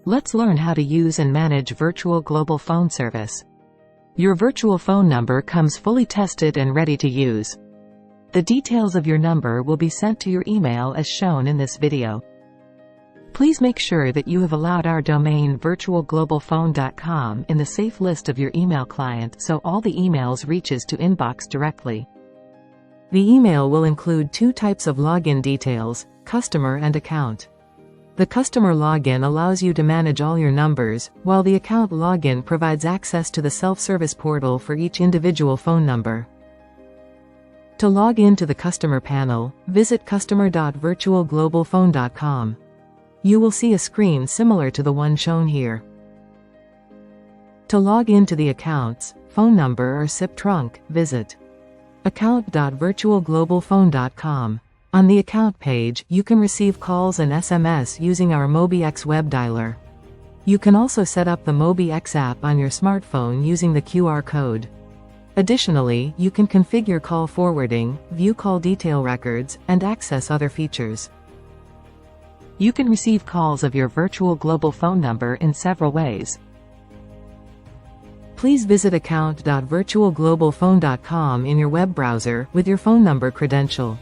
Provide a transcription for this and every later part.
Let's learn how to use and manage Virtual Global Phone Service. Your virtual phone number comes fully tested and ready to use. The details of your number will be sent to your email as shown in this video. Please make sure that you have allowed our domain virtualglobalphone.com in the safe list of your email client so all the emails reaches to inbox directly. The email will include two types of login details, customer and account. The customer login allows you to manage all your numbers, while the account login provides access to the self-service portal for each individual phone number. To log in to the customer panel, visit customer.virtualglobalphone.com. You will see a screen similar to the one shown here. To log into the accounts, phone number or SIP trunk, visit account.virtualglobalphone.com. On the account page, you can receive calls and SMS using our MobiX web dialer. You can also set up the MobiX app on your smartphone using the QR code. Additionally, you can configure call forwarding, view call detail records, and access other features. You can receive calls of your virtual global phone number in several ways. Please visit account.virtualglobalphone.com in your web browser with your phone number credential.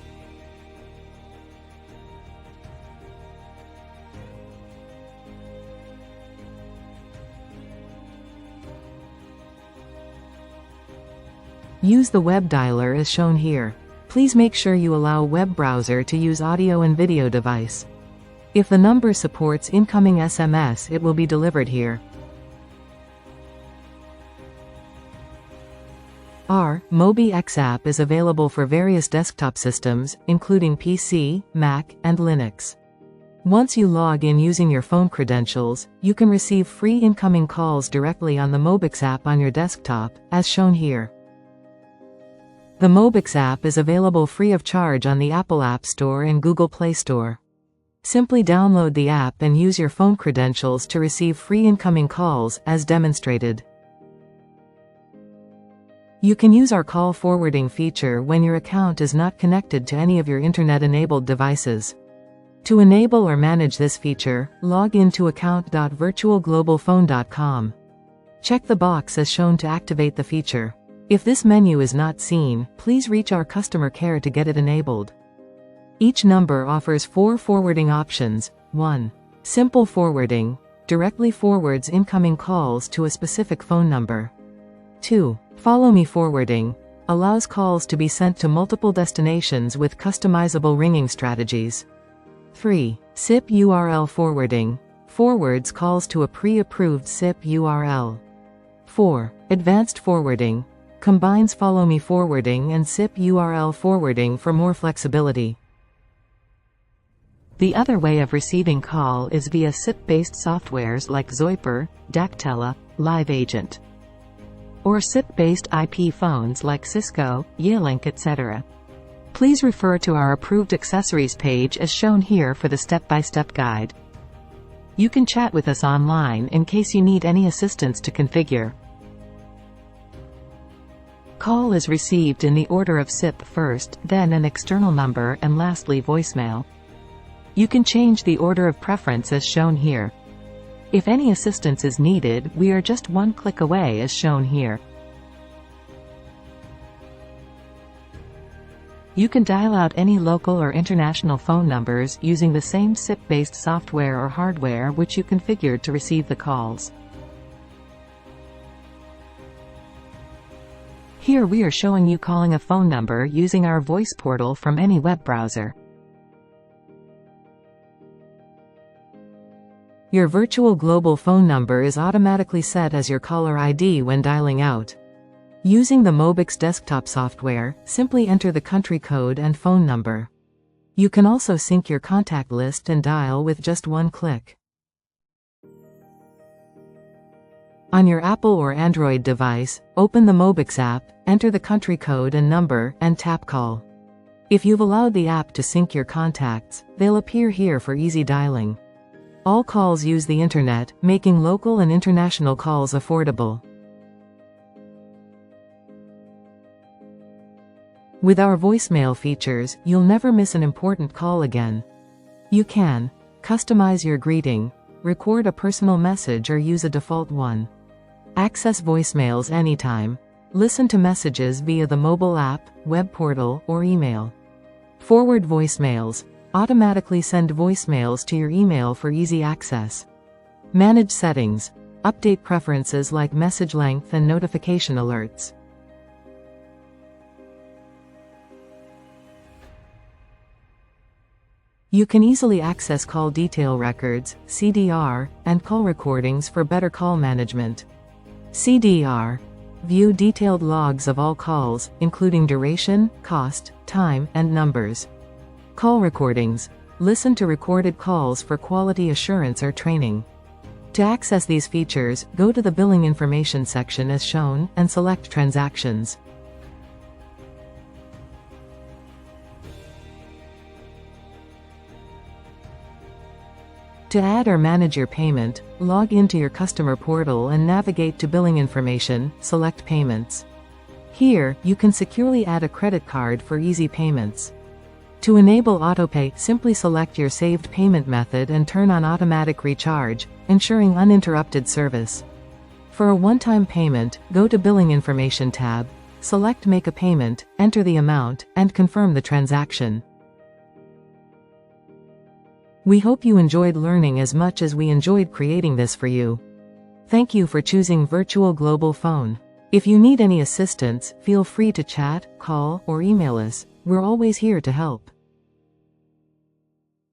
Use the web dialer as shown here. Please make sure you allow web browser to use audio and video device. If the number supports incoming SMS, it will be delivered here. Our MobiX app is available for various desktop systems, including PC, Mac, and Linux. Once you log in using your phone credentials, you can receive free incoming calls directly on the MobiX app on your desktop, as shown here. The MobiX app is available free of charge on the Apple App Store and Google Play Store. Simply download the app and use your phone credentials to receive free incoming calls, as demonstrated. You can use our call forwarding feature when your account is not connected to any of your internet-enabled devices. To enable or manage this feature, log in to account.virtualglobalphone.com. Check the box as shown to activate the feature. If this menu is not seen, please reach our customer care to get it enabled. Each number offers 4 forwarding options. 1. Simple forwarding, directly forwards incoming calls to a specific phone number. 2. Follow me forwarding, allows calls to be sent to multiple destinations with customizable ringing strategies. 3. SIP URL forwarding, forwards calls to a pre-approved SIP URL. 4. Advanced forwarding, combines follow me forwarding and SIP URL forwarding for more flexibility. The other way of receiving call is via SIP-based softwares like Zoiper, Dactela, Live Agent, or SIP-based IP phones like Cisco, Yealink, etc. Please refer to our approved accessories page as shown here for the step-by-step guide. You can chat with us online in case you need any assistance to configure. Call is received in the order of SIP first, then an external number, and lastly voicemail. You can change the order of preference as shown here. If any assistance is needed, we are just one click away as shown here. You can dial out any local or international phone numbers using the same SIP-based software or hardware which you configured to receive the calls. Here we are showing you calling a phone number using our voice portal from any web browser. Your virtual global phone number is automatically set as your caller ID when dialing out. Using the MobiX desktop software, simply enter the country code and phone number. You can also sync your contact list and dial with just one click. On your Apple or Android device, open the MobiX app, enter the country code and number, and tap call. If you've allowed the app to sync your contacts, they'll appear here for easy dialing. All calls use the internet, making local and international calls affordable. With our voicemail features, you'll never miss an important call again. You can customize your greeting, record a personal message or use a default one. Access voicemails anytime. Listen to messages via the mobile app, web portal, or email. Forward voicemails. Automatically send voicemails to your email for easy access. Manage settings. Update preferences like message length and notification alerts. You can easily access call detail records, CDR, and call recordings for better call management. CDR. View detailed logs of all calls, including duration, cost, time, and numbers. Call recordings. Listen to recorded calls for quality assurance or training. To access these features, go to the billing information section as shown, and select Transactions. To add or manage your payment, log into your customer portal and navigate to Billing Information, select Payments. Here, you can securely add a credit card for easy payments. To enable autopay, simply select your saved payment method and turn on automatic recharge, ensuring uninterrupted service. For a one-time payment, go to Billing Information tab, select Make a Payment, enter the amount, and confirm the transaction. We hope you enjoyed learning as much as we enjoyed creating this for you. Thank you for choosing Virtual Global Phone. If you need any assistance, feel free to chat, call, or email us. We're always here to help.